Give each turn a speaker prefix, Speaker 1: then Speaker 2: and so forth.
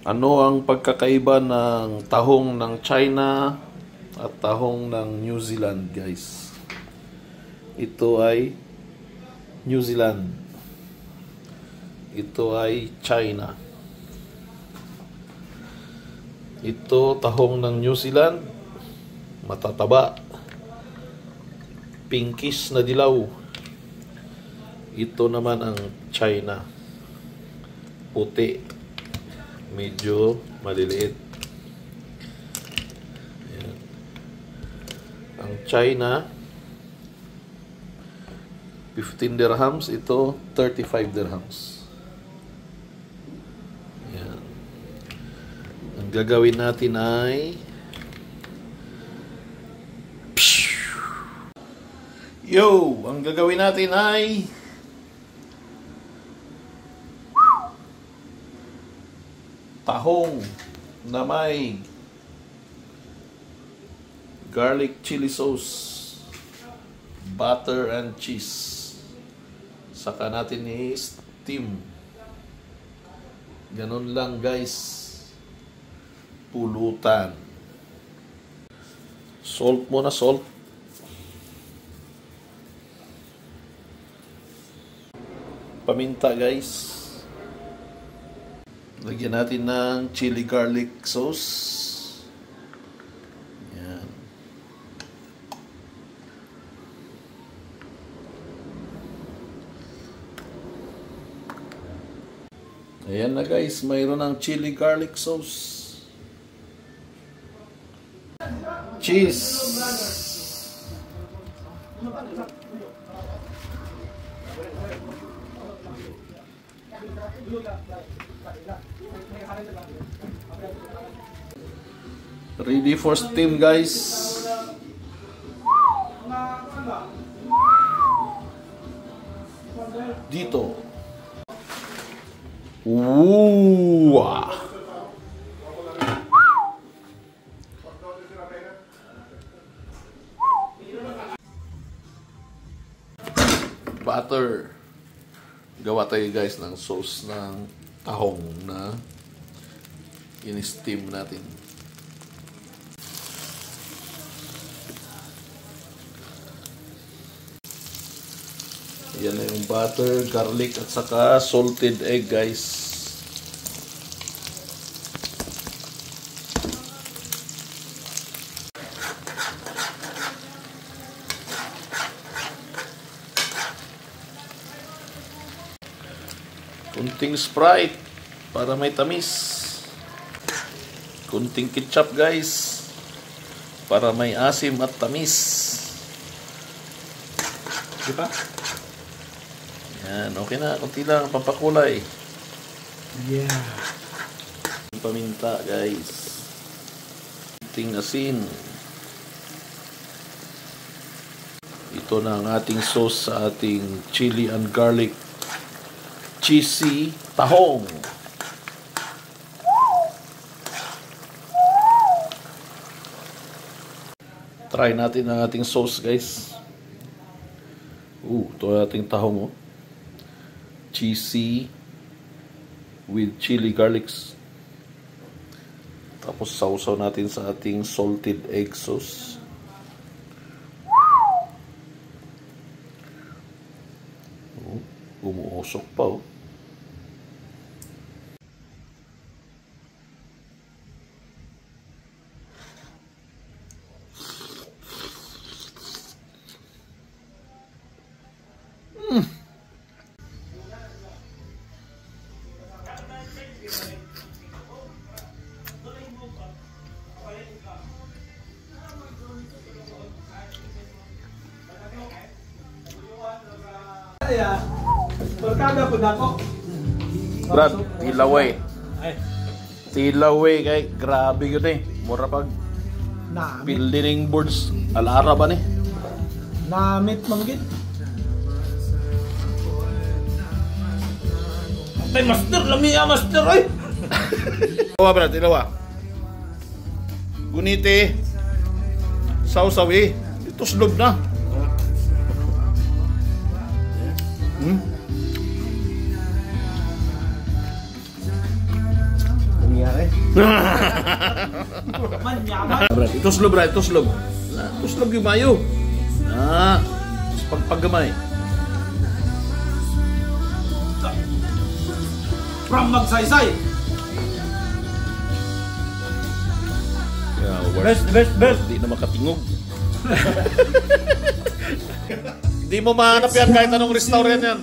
Speaker 1: Ano ang pagkakaiba ng tahong ng China at tahong ng New Zealand, guys? Ito ay New Zealand. Ito ay China. Ito tahong ng New Zealand, matataba, pinkish na dilaw. Ito naman ang China, puti, medyo maliliit. Ayan. Ang China 15 dirhams, ito 35 dirhams. Ayan. Ang gagawin natin ay ang gagawin natin ay tahong na may garlic chili sauce, butter and cheese. Saka natin i-steam. Ganun lang, guys. Pulutan. Salt muna, salt. Paminta, guys. Lagyan natin ng chili garlic sauce. Yan. Ayan na, guys, mayroon ng chili garlic sauce. Cheese. Ready for steam, guys. Dito. Butter. Gawa tayo, guys, ng sauce ng tahong na in-steam natin. Yan na yung butter, garlic, at saka salted egg, guys. Kunting Sprite para may tamis. Kunting ketchup, guys, para may asim at tamis. Diba? Yan, okay na. Kunti lang, pampakulay.
Speaker 2: Yeah.
Speaker 1: Paminta, guys. Kunting asin. Ito na ang ating sauce sa ating chili and garlic cheesy tahong. Try natin ang ating sauce, guys. Ito ang ating tahong, oh. Cheesy with chili garlics. Tapos sausaw natin sa ating salted egg sauce. Umuusok pa, oh. Brad, tilaway. Tilaway kay grabe yun, eh. Mura pag building boards alara ba ni?
Speaker 2: Namit manggit. Ay, master, lamia master, ay.
Speaker 1: Tilawa, Brad, tilawa. Gunite. Sausawi. Ito slob na.
Speaker 2: Manyaman.
Speaker 1: Brad, ituslog, Brad, ituslog. Tuslog yung mayo. Paggamay.
Speaker 2: From magsaysay. Best.
Speaker 1: Hindi na makatingog. Hindi mo mahanap yan kahit anong restaurant yan.